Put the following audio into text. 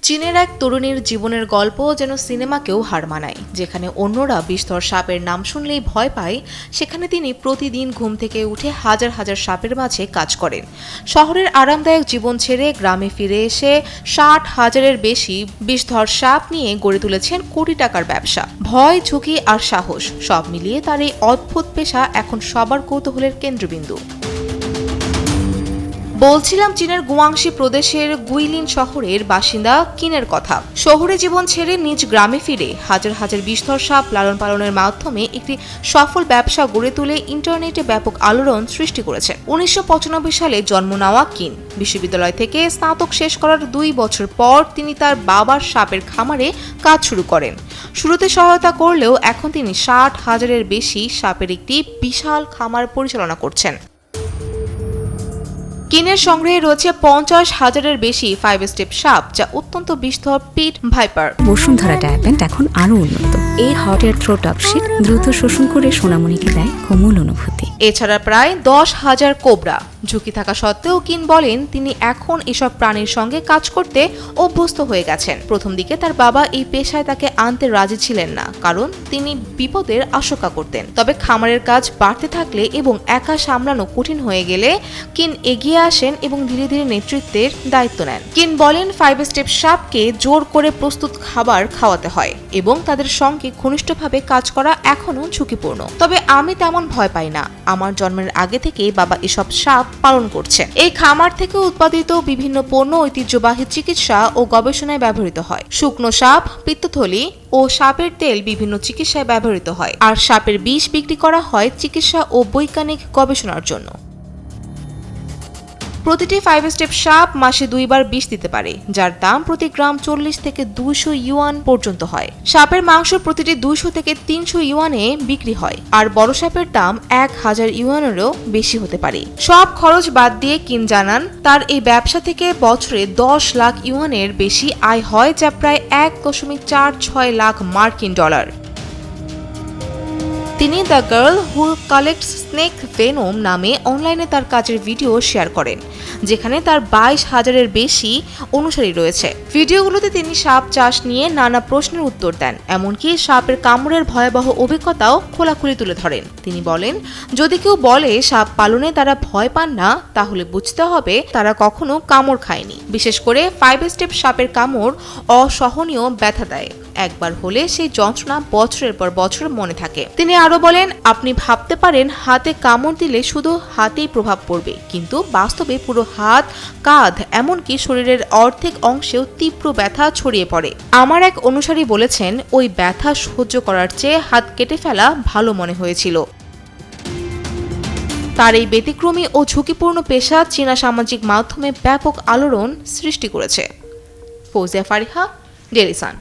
চীনের এক তরুণীর জীবনের গল্প যেন সিনেমাকেও হার মানায়। যেখানে অন্যরা বিষধর সাপের নাম শুনলেই ভয় পায়, সেখানে তিনি প্রতিদিন ঘুম থেকে উঠে হাজার হাজার সাপের মাঝে কাজ করেন। শহরের আরামদায়ক জীবন ছেড়ে গ্রামে ফিরে এসে 60,000-এর বেশি বিষধর সাপ নিয়ে গড়ে তুলেছেন কোটি টাকার ব্যবসা। ভয়, ঝুঁকি আর সাহস সব মিলিয়ে তার এই অদ্ভুত পেশা এখন সবার কৌতূহলের কেন্দ্রবিন্দু। বলছিলাম চীনের গুয়াংশি প্রদেশের গুইলিন শহরের বাসিন্দা কিনের কথা। শহুরে জীবন ছেড়ে নিজ গ্রামে ফিরে হাজার হাজার বিষধর সাপ লালন পালনের মাধ্যমে একটি সফল ব্যবসা গড়ে তুলে ইন্টারনেটে ব্যাপক আলোড়ন সৃষ্টি করেছে। 1995 সালে জন্ম নেওয়া কিন বিশ্ববিদ্যালয় থেকে স্নাতক শেষ করার 2 বছর পর তিনি তার বাবার সাপের খামারে কাজ শুরু করেন। শুরুতে সহায়তা করলেও এখন তিনি 60,000-এর বেশি সাপের একটি বিশাল খামার পরিচালনা করছেন। কিনের সংগ্রহে রয়েছে 50,000-এর বেশি 5 স্টেপ সাপ, যা অত্যন্ত বিষধর পিট ভাইপার। বসুন্ধরা ডায়াপেন্ট এখন আরো উন্নত। এই হট এয়ার থ্রো টপশিট দ্রুত শোষণ করে সোনামণিকে দেয় কোমল অনুভূতি। এছাড়া প্রায় 10,000 কোবরা। ঝুঁকি থাকা সত্ত্বেও কিন বলেন তিনি এখন এসব প্রাণীর সঙ্গে কাজ করতে অভ্যস্ত হয়ে গেছেন। প্রথম দিকে তার বাবা এই পেশায় তাকে আনতে রাজি ছিলেন না, কারণ তিনি বিপদের আশঙ্কা করতেন। তবে খামারের কাজ বাড়তে থাকলে এবং একা সামলানো কঠিন হয়ে গেলে কিন এগিয়ে আসেন এবং ধীরে ধীরে নেতৃত্বের দায়িত্ব নেন। কিন বলেন 5 স্টেপ সাপকে জোর করে প্রস্তুত খাবার খাওয়াতে হয় এবং তাদের সঙ্গে ঘনিষ্ঠভাবে কাজ করা এখনো ঝুঁকিপূর্ণ। তবে আমি তেমন ভয় পাই না। আমার জন্মের আগে থেকেই বাবা এসব সাপ পালন করছেন। এই খামার থেকে উৎপাদিত বিভিন্ন পণ্য ঐতিহ্যবাহী চিকিৎসা ও গবেষণায় ব্যবহৃত হয়। শুকনো সাপ, পিত্তথলি ও সাপের তেল বিভিন্ন চিকিৎসায় ব্যবহৃত হয়, আর সাপের বিষ বিক্রি করা হয় চিকিৎসা ও বৈজ্ঞানিক গবেষণার জন্য। প্রতিটি 5 স্টেপ সাপ মাসে 2 বার বিষ দিতে পারে, যার দাম প্রতি গ্রাম 40 থেকে 200 ইউয়ান পর্যন্ত হয়। সাপের মাংস প্রতিটি 200 থেকে 300 ইউয়ানে বিক্রি হয়, আর বড় সাপের দাম 1000 ইউয়ানেরও বেশি হতে পারে। সব খরচ বাদ দিয়ে কিন জানান তার এই ব্যবসা থেকে বছরে 10 লাখ ইউয়ানের বেশি আয় হয়, যা প্রায় 1.46 লাখ মার্কিন ডলার। তিনি the girl who collects snake venom নামে অনলাইনে তার কাজের ভিডিও শেয়ার করেন, যেখানে তার 22,000-এর বেশি অনুসারী রয়েছে। ভিডিওগুলোতে তিনি সাপ চাষ নিয়ে নানা প্রশ্নের উত্তর দেন, এমনকি সাপের কামড়ের ভয়াবহ অভিজ্ঞতাও খোলাখুলি তুলে ধরেন। তিনি বলেন, যদি কেউ বলে সাপ পালনে তারা ভয় পান না, তাহলে বুঝতে হবে তারা কখনো কামড় খায়নি। বিশেষ করে 5 স্টেপ সাপের কামড় অসহনীয় ব্যথা দেয়। একবার হলে সেই যন্ত্রণা বছরের পর বছর মনে থাকে। তিনি আরো বলেন, আপনি ভাবতে পারেন হাতে কামড় দিলে শুধু হাতেই প্রভাব পড়বে, কিন্তু বাস্তবে পুরো হাত, কাঁধ, এমনকি শরীরের অর্ধেক অংশেও তীব্র ব্যথা ছড়িয়ে পড়ে। আমার এক অনুসারী বলেছেন, ওই ব্যথা সহ্য করার চেয়ে হাত কেটে ফেলা ভালো মনে হয়েছিল। তার এই ব্যতিক্রমী ও ঝুঁকিপূর্ণ পেশা চীনা সামাজিক মাধ্যমে ব্যাপক আলোড়ন সৃষ্টি করেছে। Fouzia Fariha, Daily Sun.